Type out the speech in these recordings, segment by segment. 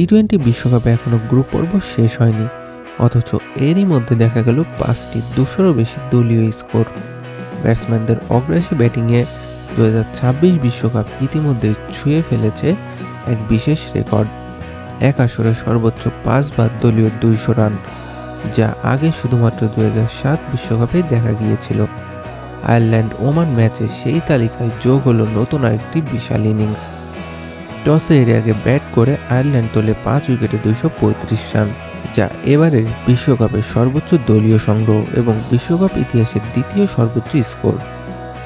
টি-20 বিশ্বকাপে এখনও গ্রুপ পর্ব শেষ হয়নি, অথচ এরই মধ্যে দেখা গেল 5টি 200-রও বেশি দলীয় স্কোর। ব্যাটসম্যানদের অগ্রাসী ব্যাটিংয়ে 2026 বিশ্বকাপ ইতিমধ্যে ছুঁয়ে ফেলেছে এক বিশেষ রেকর্ড, এক আসরে সর্বোচ্চ 5 বার দলীয় 200 রান, যা আগে শুধুমাত্র 2007 বিশ্বকাপেই দেখা গিয়েছিল। আয়ারল্যান্ড ওমান ম্যাচে সেই তালিকায় যোগ হলো নতুন আরেকটি বিশাল ইনিংস। টসে হেরে আগে ব্যাট করে আয়ারল্যান্ড তোলে 5 উইকেটে 235 রান, যা এবারের বিশ্বকাপের সর্বোচ্চ দলীয় সংগ্রহ এবং বিশ্বকাপ ইতিহাসের দ্বিতীয় সর্বোচ্চ স্কোর।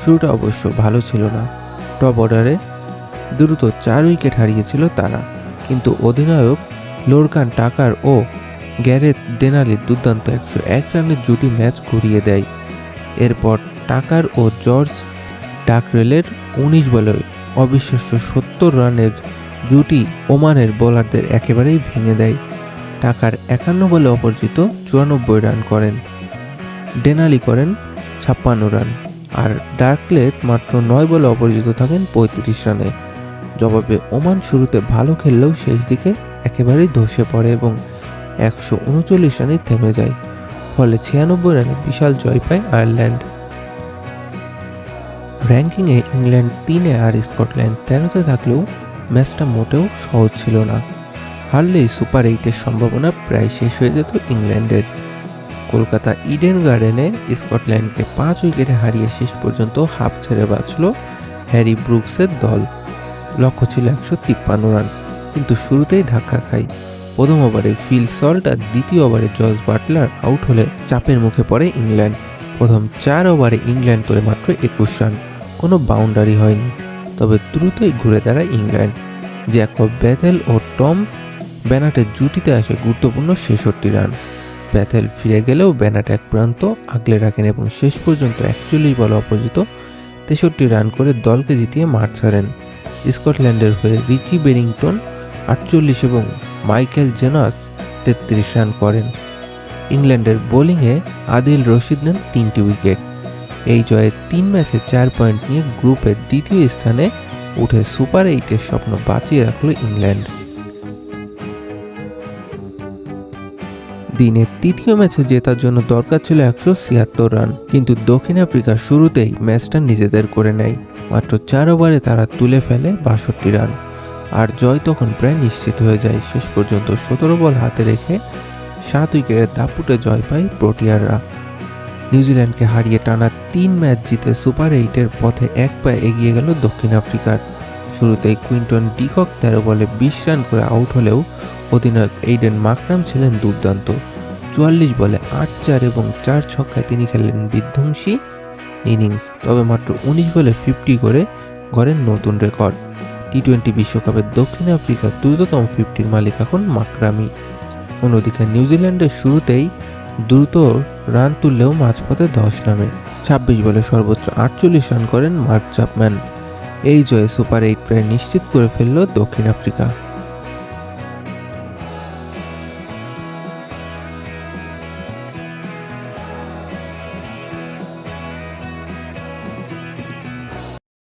শুরুটা অবশ্য ভালো ছিল না। টপ অর্ডারে দ্রুত 4 উইকেট হারিয়েছিল তারা, কিন্তু অধিনায়ক লোরকান টাকার ও গ্যারেথ ডেনালির দুর্দান্ত 101 রানের জুটি ম্যাচ ঘুরিয়ে দেয়। এরপর টাকার ও জর্জ ডাকরেলের 19 বলে অবিশ্বাস্য 70 রানের জুটি ওমানের বোলারদের একেবারেই ভেঙে দেয়। টাকার 51 বলে অপরাজিত 94 রান করেন, ডেনালি করেন 56 রান, আর ডার্কলেট মাত্র 9 বলে অপরাজিত থাকেন 35 রানে। জবাবে ওমান শুরুতে ভালো খেললেও শেষ দিকে একেবারেই ধসে পড়ে এবং 139 রানে থেমে যায়, ফলে 96 রানে বিশাল জয় পায় আয়ারল্যান্ড। র্যাঙ্কিংয়ে ইংল্যান্ড 3-এ আর স্কটল্যান্ড 13-তে থাকলেও ম্যাচটা মোটেও সহজ ছিল না। হারলেই সুপার 8-এর সম্ভাবনা প্রায় শেষ হয়ে যেত ইংল্যান্ডের। কলকাতা ইডেন গার্ডেনে স্কটল্যান্ডকে 5 উইকেটে হারিয়ে শেষ পর্যন্ত হাফ ছেড়ে বাঁচল হ্যারি ব্রুকসের দল। লক্ষ্য ছিল 153 রান, কিন্তু শুরুতেই ধাক্কা খায়। প্রথম ওভারে ফিল সল্ট আর দ্বিতীয় ওভারে জস বাটলার আউট হলে চাপের মুখে পড়ে ইংল্যান্ড। প্রথম 4 ওভারে ইংল্যান্ড তোলে মাত্র 21 রান, কোনো বাউন্ডারি হয়নি। তবে দ্রুতই ঘুরে দাঁড়ায় ইংল্যান্ড। জ্যাকব বেথেল ও টম বেনাটের জুটিতে আসে গুরুত্বপূর্ণ 66 রান। বেথেল ফিরে গেলেও বেনাট এক প্রান্ত আগলে রাখেন এবং শেষ পর্যন্ত 41 বলে অপরাজিত 63 রান করে দলকে জিতিয়ে মাঠ ছাড়েন। স্কটল্যান্ডের হয়ে রিচি বেরিংটন 48 এবং মাইকেল জেনাস 33 রান করেন। ইংল্যান্ডের বোলিংয়ে আদিল রশিদ নেন 3টি উইকেট। এই জয়ে 3 ম্যাচে 4 পয়েন্ট নিয়ে গ্রুপের দ্বিতীয় স্থানে উঠে সুপার 8-এর স্বপ্ন বাঁচিয়ে রাখল ইংল্যান্ড। দিনের তৃতীয় ম্যাচে জেতার জন্য দরকার ছিল 176 রান, কিন্তু দক্ষিণ আফ্রিকা শুরুতেই ম্যাচটা নিজেদের করে নেয়। মাত্র 4 ওভারে তারা তুলে ফেলে 62 রান, আর জয় তখন প্রায় নিশ্চিত হয়ে যায়। শেষ পর্যন্ত 17 বল হাতে রেখে 7 উইকেটের দাপুটে জয় পায় প্রোটিয়াররা। নিউজিল্যান্ডকে হারিয়ে টানা 3 ম্যাচ জিতে সুপার 8-এর পথে এক পায়ে এগিয়ে গেল দক্ষিণ আফ্রিকার। শুরুতেই কুইন্টন ডিকক 13 বলে 20 রান করে আউট হলেও অধিনায়ক এইডেন মাকরাম ছিলেন দুর্দান্ত। 44 বলে 8-4 এবং 4 ছক্কায় তিনি খেলেন বিধ্বংসী ইনিংস। তবে মাত্র 19 বলে 50 করে গড়েন নতুন রেকর্ড। টি-20 বিশ্বকাপের দক্ষিণ আফ্রিকার দ্রুততম 50-র মালিক এখন মাকরামি। অন্যদিকে নিউজিল্যান্ডের শুরুতেই দ্রুত রান তুললেও মাঝপথে ধস নামে। 26 বলে সর্বোচ্চ 48 রান করেন মার্ক চ্যাপম্যান। এই জয়ে সুপার 8 প্রায় নিশ্চিত করে ফেলল দক্ষিণ আফ্রিকা।